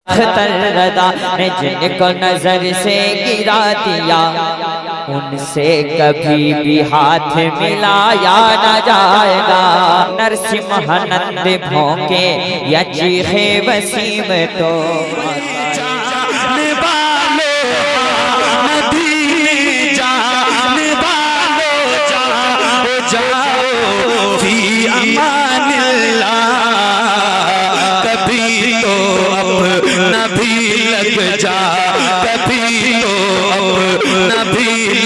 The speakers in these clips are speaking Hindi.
अख्तर ने जिनको नजर से गिरा दिया, उनसे कभी भी हाथ मिलाया न जाएगा। नरसिंहानंद भौंके या चीखे वसीम तो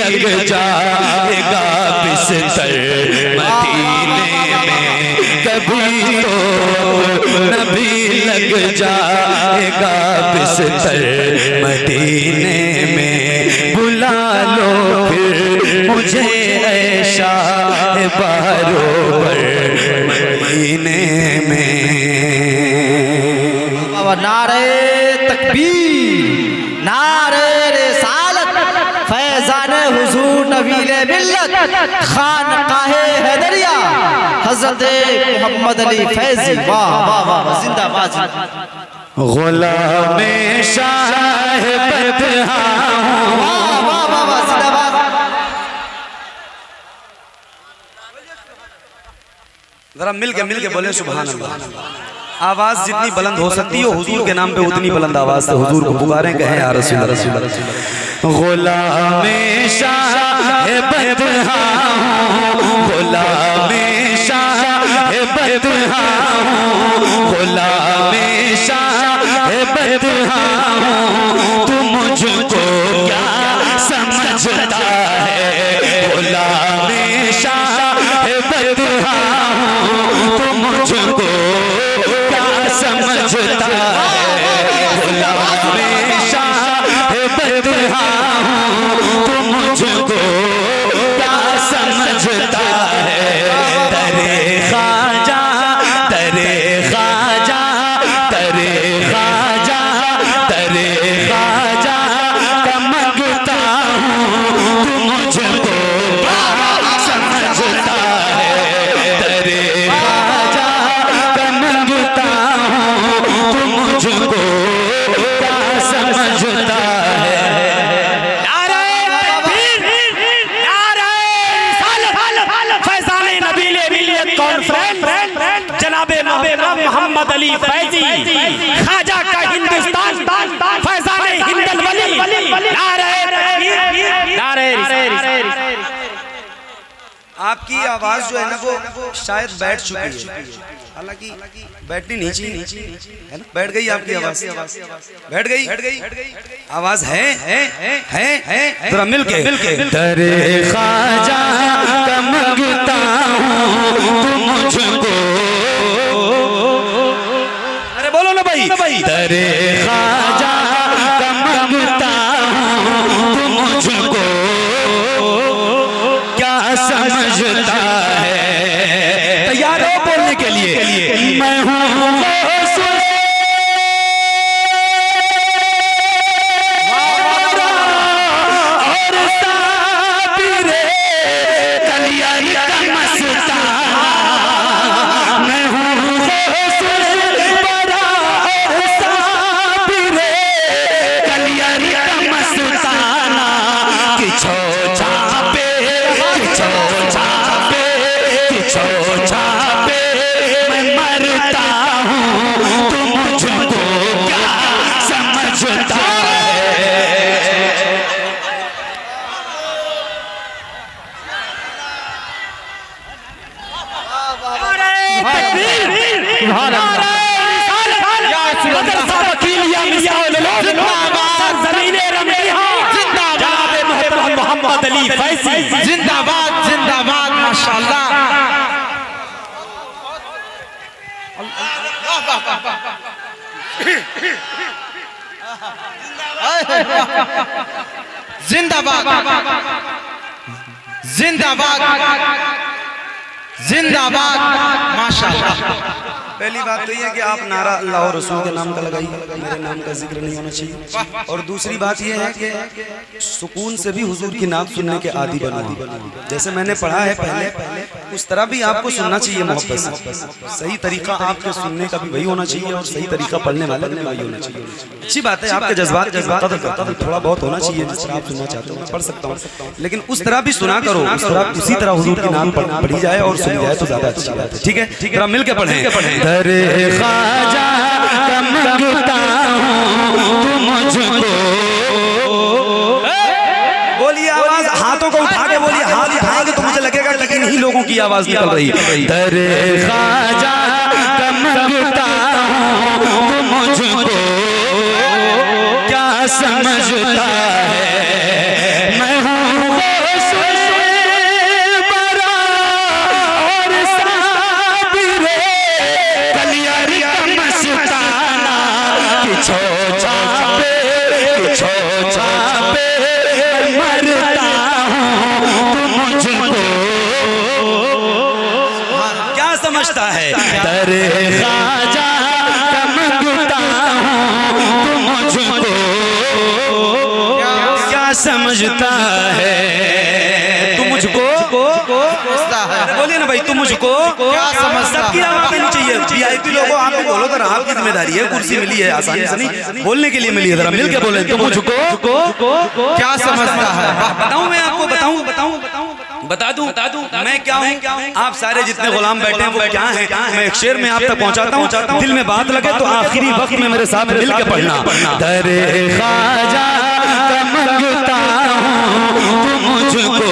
लग जाएगा बिस्तर मदीने में, कभी तो नबी लग जाएगा बिस्तर मदीने में। बुला लो फिर मुझे ऐशा बरोबर मदीने में। नारे तकबीर, नारे रिसालत, फैज़ान हुजूर नबीले मिल्लत, खानकाहे हैदरिया, हज़रत मोहम्मद अली फैज़ी। वाह वाह वाह, जिंदाबाद। गुलामे शाह बदहा, वाह वाह वाह, जिंदाबाद। जरा मिल के बोले सुभान अल्लाह। आवाज जितनी बुलंद हो सकती हो हुजूर के नाम पे उतनी बुलंद आवाज से हुजूर को पुकारें, कहें या रसूल रसूल। गुलामे शाह बदहा, गुलामे शाह बदहा, गुलामे शाह बदहा। तू मुझको क्या समझता है, गुलामे शाह बदहा। तू मुझको समझता है, गुलामे शाह बदहा। तू मुझको क्या समझता है। दरे ख्वाजा, दरे ख्वाजा, दरे ख्वाजा, दरे ख्वाजा का मांगता हूँ। तू मुझको क्या समझता है, दरे ख्वाजा का मांगता हूँ। तू मुझको क्या समझता है। मोहम्मद अली फैजी, ख्वाजा का हिंदुस्तान, फैज़ाने हिंदल वली। नारे आपकी आवाज जो है ना वो शायद बैठ चुकी है, हालांकि बैठनी नहीं चाहिए, है ना? बैठ गई आपकी आवाज, बैठ गई आवाज है। जरा मिल के दरे ख्वाजा का मांगता हूँ। तू मुझको, अरे बोलो ना भाई। दरे ख्वाजा का मांगता हूँ। तू मुझको क्या समझता है। तैयार हो बोलने के लिए। मैं हूँ मोहम्मद अली फैजी, जिंदाबाद जिंदाबाद, माशाअल्लाह। जिंदाबाद जिंदाबाद जिंदाबाद, माशाअल्लाह। पहली बात तो ये है कि आप नारा अल्लाह और रसूल के नाम का लगाइए, मेरे नाम का जिक्र नहीं होना चाहिए। और दूसरी बात ये है कि सुकून से भी हुजूर की नात सुनने के आदी बनो। जैसे मैंने पढ़ा है पहले, उस तरह भी आपको सुनना चाहिए मोहब्बत से। सही तरीका आपके सुनने का भी वही होना चाहिए और सही तरीका पढ़ने वाले का भी वही होना चाहिए। अच्छी बात है, आपके जज्बात थोड़ा बहुत होना चाहिए, जिस तरह आप सुनना चाहते हो मैं पढ़ सकता हूँ, लेकिन उस तरह भी सुना करो, उसी तरह हुजूर की नात पढ़ी जाए और सुनी जाए तो ज्यादा अच्छी बात है। ठीक है, जरा मिल के पढ़ें। दरे ख्वाजा का मांगता हूँ तू मुझको। बोलिए आवाज हाथों को उठा के बोलिए, हाथ उठाएंगे तो मुझे लगेगा कि इन्हीं लोगों की आवाज निकल रही है। दरे ख्वाजा का मांगता हूँ तू मुझको, क्या समझता है मैं हूँ बरा और साबिरे, कलियारी का मस्ताना कि छोचा पे मरता हूँ तू मुझको, क्या समझता है दरे ख्वाजा का मांगता हूँ तू मुझको, क्या समझता है तू मुझको। बोलिए ना भाई, तुम मुझको क्या समझता है? सबकी आवाज देनी चाहिए। वीआईपी लोगों आप भी बोलो, तो आपकी जिम्मेदारी है, कुर्सी मिली है आसानी से नहीं बोलने के लिए मिली है, जरा मिल के बोले तुम मुझको क्या समझता है? बताऊं मैं आपको, बता दूं मैं क्या हूं। आप सारे जितने गुलाम बैठे हैं वो क्या हैं, मैं एक शेर में आप तक पहुंचाता हूं, दिल में बात लगे तो आखिरी वक्त में मेरे साथ मिल के पढ़ना। दरे ख्वाजा का मांगता हूँ तू मुझको,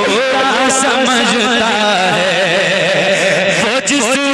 क्या समझता है वो जिसने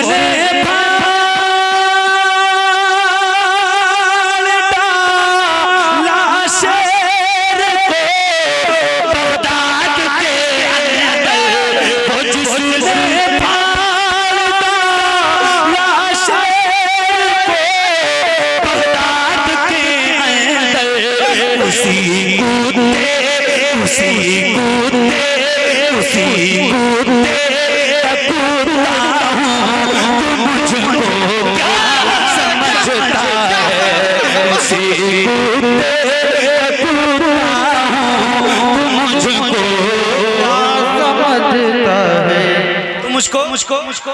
मुझको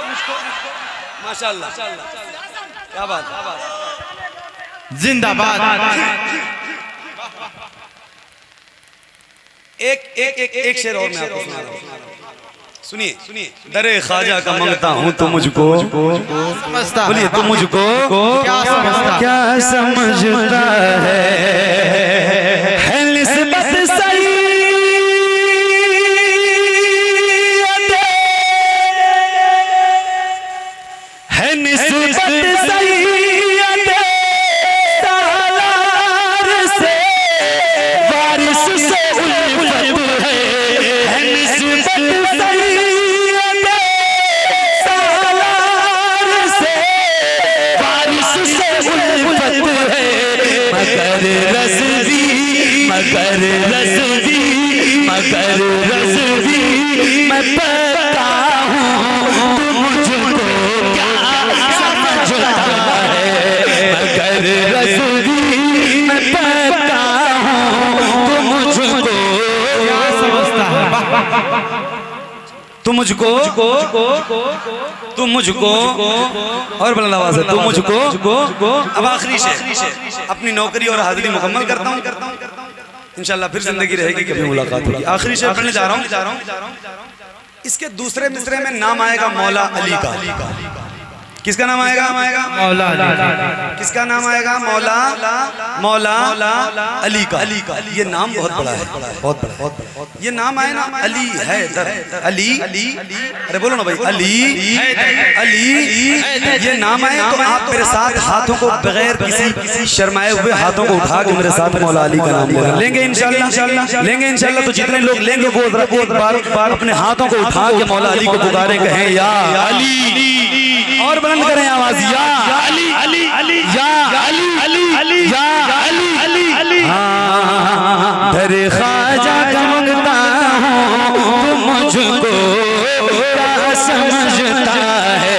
माशाल्लाह, क्या बात। जिंदाबाद। एक शेर और मैं आपको सुना रहा हूं, सुनिए। दरे ख्वाजा का मांगता हूँ तो मुझको, समझता बोलिए तुम मुझको क्या समझता? क्या समझता है निस्बत सही है, निस्बत सैयद सालार से वारिस से उल्फत है निस्बत सैयद सालार से वारिस से उल्फत है, मगर रज़वी मैं पता हूँ तू मुझको क्या समझता है, मगर रज़वी मैं पता हूँ तू मुझको क्या समझता है? तुम मुझको और बुलंद आवाज़ है, तुम मुझको। अब आखिरी शेर, अपनी नौकरी और हाजिरी मुकम्मल करता हूँ, इंशाल्लाह फिर जिंदगी रहेगी, कभी मुलाकात होगी। आखिरी शेर पढ़ने जा रहा हूँ। इसके दूसरे मिसरे में नाम आएगा मौला अली का। किसका नाम आएगा? मौला अली। किसका नाम आएगा? मौला अली का। ये नाम बहुत बड़ा है, बहुत बड़ा। ये नाम आए ना, अली है अली, अरे बोलो ना भाई, अली ये नाम आए तो आप मेरे साथ हाथों को बगैर किसी शर्माए हुए हाथों को उठा के मेरे साथ मौला अली का नाम लेंगे इंशाल्लाह। तो जितने लोग लेंगे वो एक बार अपने हाथों को उठा के मौला अली को पुकारे, कहें या अली, और बुलंद करें आवाज, या अली अली अली, या अली अली अली, या अली अली अली। दरे ख्वाजा का मांगता हूँ तू मुझको, क्या समझता है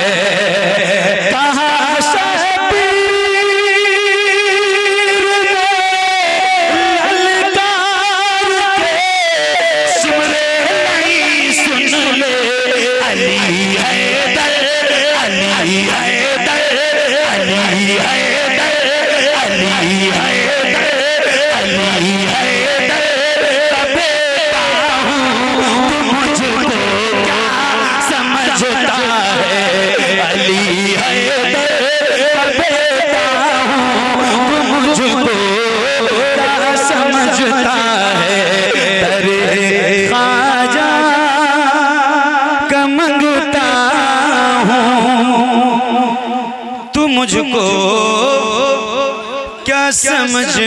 मुझको क्या समझता